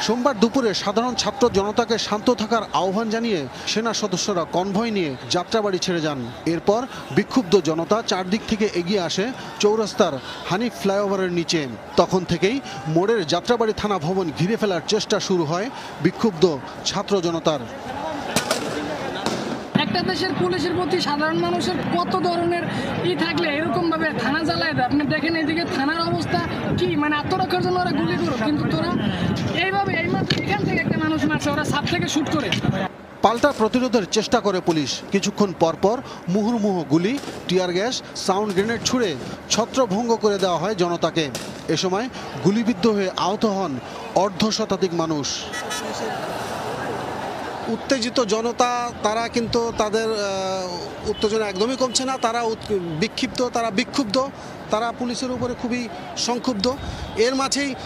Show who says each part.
Speaker 1: সোমবার দুপুরে সাধারণ ছাত্র জনতাকে শান্ত থাকার আহ্বান জানিয়ে সেনা সদস্যরা কনভয় নিয়ে যাত্রাবাড়ি ছেড়ে যান। এরপর বিক্ষুব্ধ জনতা চারদিক থেকে এগিয়ে আসে চৌরাস্তার হানিফ ফ্লাইওভারের নিচে। তখন থেকেই মোড়ের যাত্রাবাড়ি থানা ভবন ঘিরে ফেলার চেষ্টা শুরু হয় বিক্ষুব্ধ ছাত্র জনতার।
Speaker 2: একটা দেশের পুলিশের প্রতি সাধারণ মানুষের কত ধরনের থাকলে এরকম ভাবে থানা জ্বালায় দেয়। আপনি দেখেন এইদিকে থানার অবস্থা কি, মানে আত্মরক্ষার জন্য ওরা গুলি করো, কিন্তু তোরা এইভাবে এইমাত্র এখান থেকে একটা মানুষ মারছে, ওরা ছাদ থেকে শুট করে।
Speaker 1: পাল্টা প্রতিরোধের চেষ্টা করে পুলিশ। কিছুক্ষণ পরপর মুহুর্মুহু গুলি, টিয়ার গ্যাস, সাউন্ড গ্রেনেড ছুড়ে ছত্রভঙ্গ করে দেওয়া হয় জনতাকে। এ সময় গুলিবিদ্ধ হয়ে আহত হন অর্ধশতাধিক মানুষ। উত্তেজিত জনতা, তারা কিন্তু তাদের উত্তেজনা একদমই কমছে না। তারা বিক্ষিপ্ত, তারা বিক্ষুব্ধ, তারা পুলিশের উপরে খুবই সংক্ষুব্ধ। এর মাঝেই